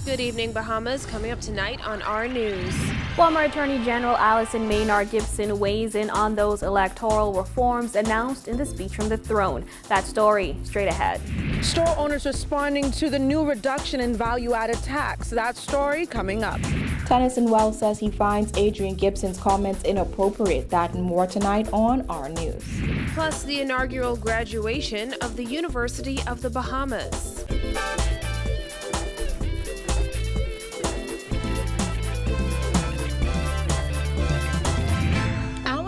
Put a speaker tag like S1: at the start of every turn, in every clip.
S1: Good evening, Bahamas. Coming up tonight on our news.
S2: Former Attorney General Maynard Gibson weighs in on those electoral reforms announced in the speech from the throne. That story straight ahead.
S3: Store owners responding to the new reduction in value-added tax. That story coming up.
S4: Tennyson Wells says he finds Adrian Gibson's comments inappropriate. That and more tonight on our news.
S1: Plus, the inaugural graduation of the University of the Bahamas.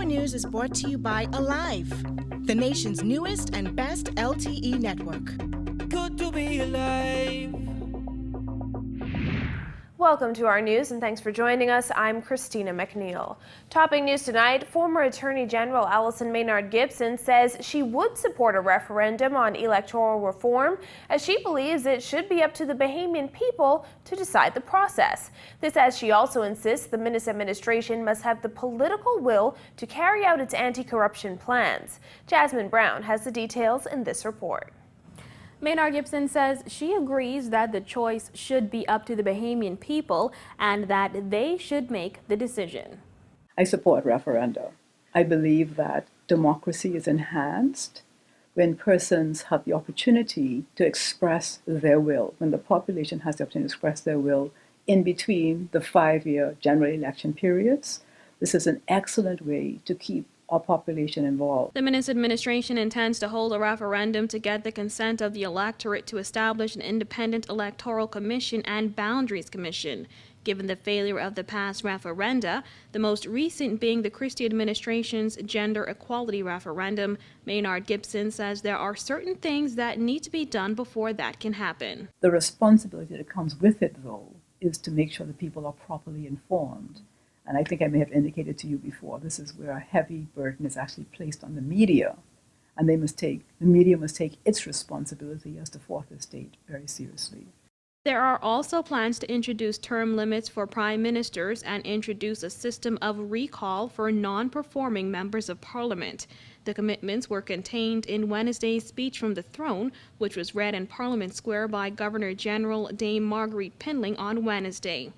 S5: News is brought to you by Alive, the nation's newest and best LTE network.
S6: Good to be alive.
S1: Welcome to our news and thanks for joining us. I'm Christina McNeil. Topping news tonight, former Attorney General Maynard Gibson says she would support a referendum on electoral reform as she believes it should be up to the Bahamian people to decide the process. This as she also insists the Minnis administration must have the political will to carry out its anti-corruption plans. Jasmine Brown has the details in this report.
S2: Maynard Gibson says she agrees that the choice should be up to the Bahamian people and that they should make the decision.
S7: I support referenda. I believe that democracy is enhanced when persons have the opportunity to express their will, when the population has the opportunity to express their will in between the 5-year general election periods. This is an excellent way to keep our population involved.
S2: The Minnis administration intends to hold a referendum to get the consent of the electorate to establish an independent electoral commission and boundaries commission. Given the failure of the past referenda, the most recent being the Christie administration's gender equality referendum, Maynard Gibson says there are certain things that need to be done before that can happen.
S7: The responsibility that comes with it, though, is to make sure that people are properly informed. And I think I may have indicated to you before, this is where a heavy burden is actually placed on the media. And the media must take its responsibility as the fourth estate very seriously.
S2: There are also plans to introduce term limits for prime ministers and introduce a system of recall for non-performing members of parliament. The commitments were contained in Wednesday's speech from the throne, which was read in Parliament Square by Governor General Dame Marguerite Pindling on Wednesday.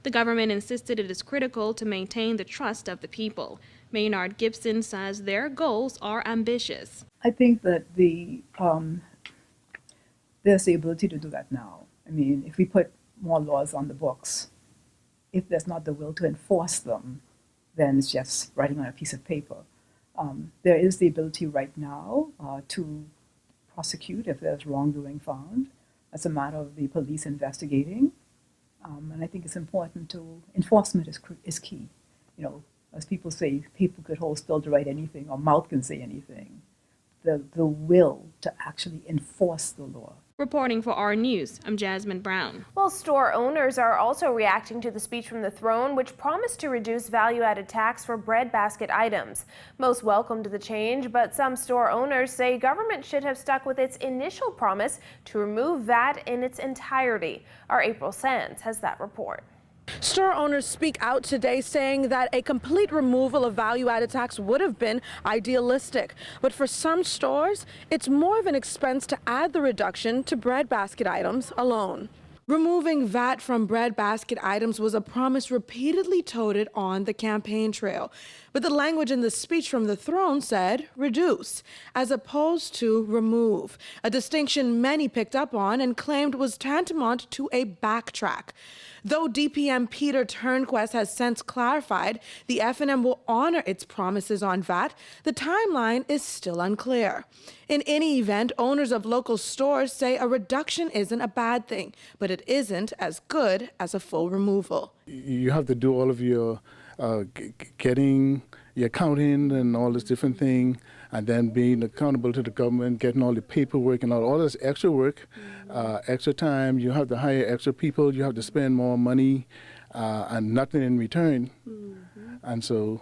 S2: The government insisted it is critical to maintain the trust of the people. Maynard Gibson says their goals are ambitious.
S7: I think that there's the ability to do that now. I mean, if we put more laws on the books, if there's not the will to enforce them, then it's just writing on a piece of paper. There is the ability right now to prosecute if there's wrongdoing found. That's a matter of the police investigating. And I think it's important to, enforcement is key. You know, as people say, people could hold still to write anything, or mouth can say anything. The will to actually enforce the law.
S2: Reporting for our news, I'm Jasmine Brown.
S1: Well, store owners are also reacting to the speech from the throne, which promised to reduce value-added tax for breadbasket items. Most welcomed the change, but some store owners say government should have stuck with its initial promise to remove VAT in its entirety. Our April Sands has that report.
S3: Store owners speak out today saying that a complete removal of value-added tax would have been idealistic. But for some stores, it's more of an expense to add the reduction to breadbasket items alone. Removing VAT from breadbasket items was a promise repeatedly touted on the campaign trail. But the language in the speech from the throne said reduce, as opposed to remove, a distinction many picked up on and claimed was tantamount to a backtrack. Though DPM Peter Turnquest has since clarified the F&M will honor its promises on VAT, the timeline is still unclear. In any event, owners of local stores say a reduction isn't a bad thing, but it isn't as good as a full removal.
S8: You have to do all of your getting your accounting and all this different thing, and then being accountable to the government, getting all the paperwork and all this extra work, extra time. You have to hire extra people. You have to spend more money and nothing in return. And so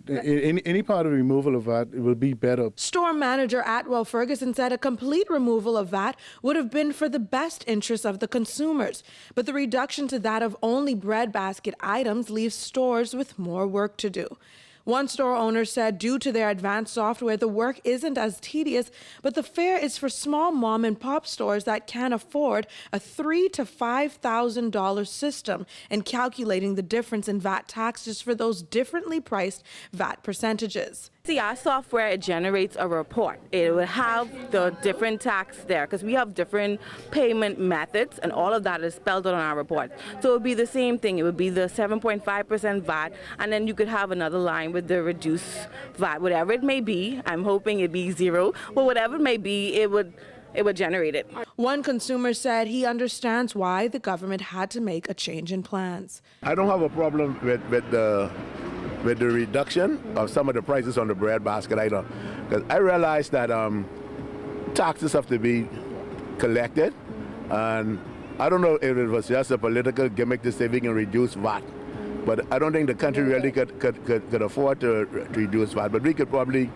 S8: any part of the removal of VAT will be better.
S3: Store manager Atwell Ferguson said a complete removal of VAT would have been for the best interests of the consumers. But the reduction to that of only breadbasket items leaves stores with more work to do. One store owner said due to their advanced software, the work isn't as tedious, but the fare is for small mom and pop stores that can't afford a $3,000 to $5,000 system in calculating the difference in VAT taxes for those differently priced VAT percentages.
S9: See, our software, it generates a report. It will have the different tax there because we have different payment methods, and all of that is spelled out on our report. So it would be the same thing. It would be the 7.5% VAT, and then you could have another line with the reduced VAT, whatever it may be. I'm hoping it'd be zero, but whatever it may be, it would generate it.
S3: One consumer said he understands why the government had to make a change in plans.
S10: I don't have a problem with the reduction of some of the prices on the bread basket either, because I realize that taxes have to be collected, and I don't know if it was just a political gimmick to say we can reduce VAT, but I don't think the country really could afford to reduce VAT, but we could probably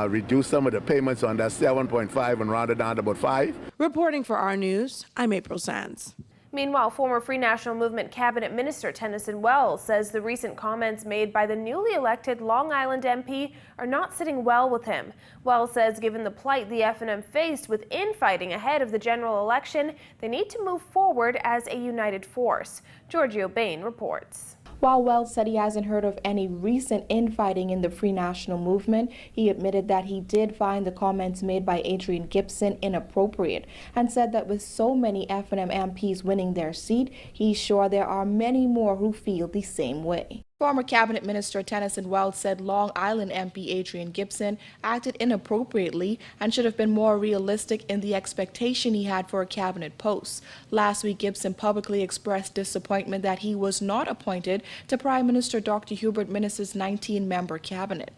S10: reduce some of the payments on that 7.5 and round it down to about 5.
S3: Reporting for our news, I'm April Sands.
S1: Meanwhile, former Free National Movement Cabinet Minister Tennyson Wells says the recent comments made by the newly elected Long Island MP are not sitting well with him. Wells says given the plight the F&M faced with infighting ahead of the general election, they need to move forward as a united force. Giorgio Bain reports.
S4: While Wells said he hasn't heard of any recent infighting in the Free National Movement, he admitted that he did find the comments made by Adrian Gibson inappropriate and said that with so many F&M MPs winning their seat, he's sure there are many more who feel the same way. Former Cabinet Minister Tennyson Wells said Long Island MP Adrian Gibson acted inappropriately and should have been more realistic in the expectation he had for a cabinet post. Last week, Gibson publicly expressed disappointment that he was not appointed to Prime Minister Dr. Hubert Minnis's 19-member cabinet.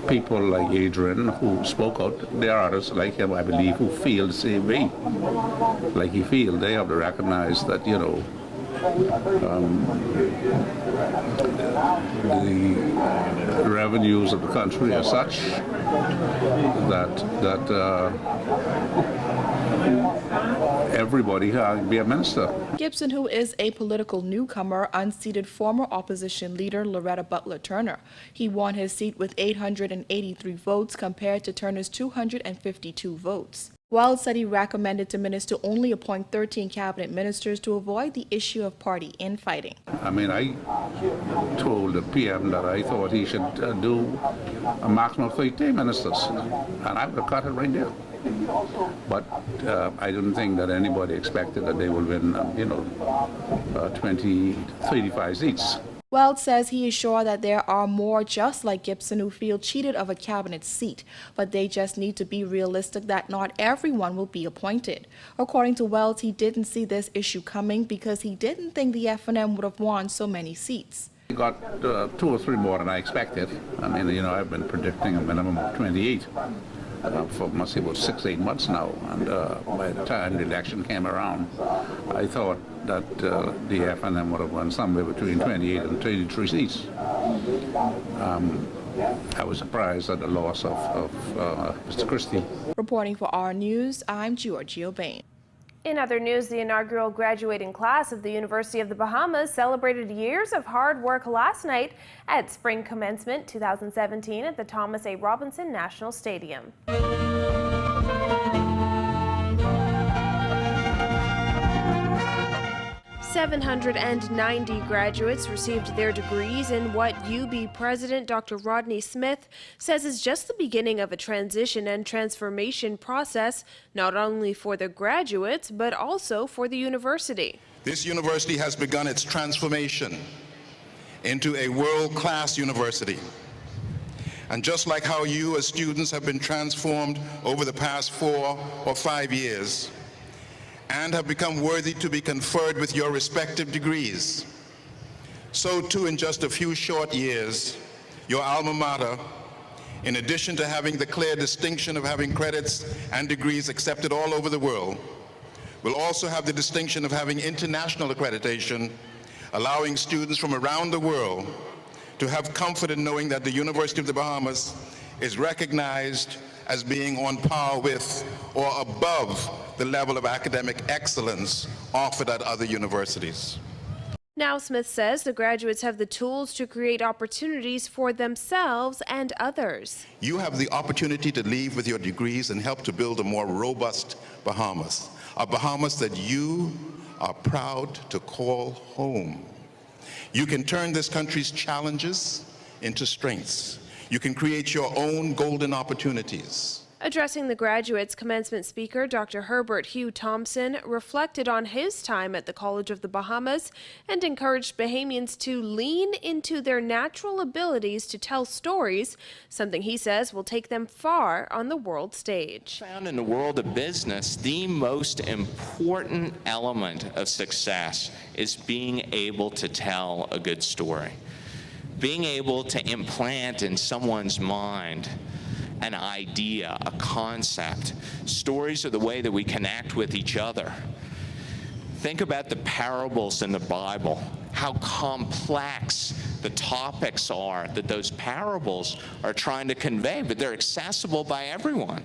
S11: People like Adrian who spoke out, there are others like him, I believe, who feel the same way. Like he feels they have to recognize that, you know, the revenues of the country are such that everybody can be a minister.
S4: Gibson, who is a political newcomer, unseated former opposition leader Loretta Butler Turner. He won his seat with 883 votes compared to Turner's 252 votes. Wells said he recommended to minister to only appoint 13 cabinet ministers to avoid the issue of party infighting.
S11: I mean, I told the PM that I thought he should do a maximum of 13 ministers, and I would have cut it right there. But I didn't think that anybody expected that they would win, 35 seats.
S4: Wells says he is sure that there are more just like Gibson who feel cheated of a cabinet seat, but they just need to be realistic that not everyone will be appointed. According to Wells, he didn't see this issue coming because he didn't think the F&M would have won so many seats.
S11: He got 2 or 3 more than I expected. I mean, I've been predicting a minimum of 28 for must say about 6-8 months now, and by the time the election came around, I thought that the F&M would have won somewhere between 28 and 33 seats. I was surprised at the loss of Mr. Christie.
S4: Reporting for our news, I'm Giorgio Bain.
S1: In other news, the inaugural graduating class of the University of the Bahamas celebrated years of hard work last night at Spring Commencement 2017 at the Thomas A. Robinson National Stadium. 790 graduates received their degrees in what UB President Dr. Rodney Smith says is just the beginning of a transition and transformation process, not only for the graduates, but also for the university.
S12: This university has begun its transformation into a world-class university. And just like how you as students have been transformed over the past 4 or 5 years, and have become worthy to be conferred with your respective degrees, so too in just a few short years, your alma mater, in addition to having the clear distinction of having credits and degrees accepted all over the world, will also have the distinction of having international accreditation, allowing students from around the world to have comfort in knowing that the University of the Bahamas is recognized as being on par with or above the level of academic excellence offered at other universities.
S1: Now, Smith says the graduates have the tools to create opportunities for themselves and others.
S12: You have the opportunity to leave with your degrees and help to build a more robust Bahamas, a Bahamas that you are proud to call home. You can turn this country's challenges into strengths. You can create your own golden opportunities.
S1: Addressing the graduates, commencement speaker Dr. Herbert Hugh Thompson reflected on his time at the College of the Bahamas and encouraged Bahamians to lean into their natural abilities to tell stories, something he says will take them far on the world stage.
S13: Found in the world of business, the most important element of success is being able to tell a good story. Being able to implant in someone's mind an idea, a concept. Stories are the way that we connect with each other. Think about the parables in the Bible, how complex the topics are that those parables are trying to convey, but they're accessible by everyone.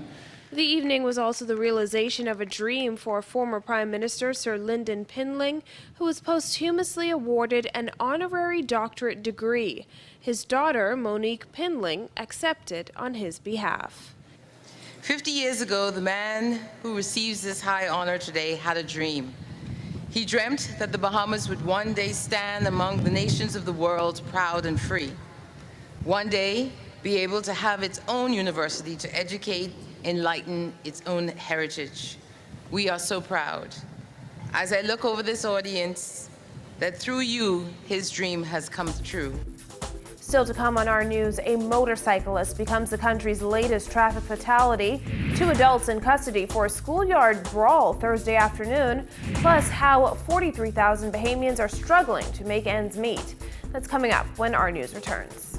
S1: The evening was also the realization of a dream for former Prime Minister Sir Lyndon Pinling, who was posthumously awarded an honorary doctorate degree. His daughter, Monique Pinling, accepted on his behalf.
S14: 50 years ago, the man who receives this high honor today had a dream. He dreamt that the Bahamas would one day stand among the nations of the world proud and free. One day, be able to have its own university to educate, enlighten its own heritage. We are so proud. As I look over this audience, that through you, his dream has come true.
S1: Still to come on our news, a motorcyclist becomes the country's latest traffic fatality. 2 adults in custody for a schoolyard brawl Thursday afternoon, plus how 43,000 Bahamians are struggling to make ends meet. That's coming up when our news returns.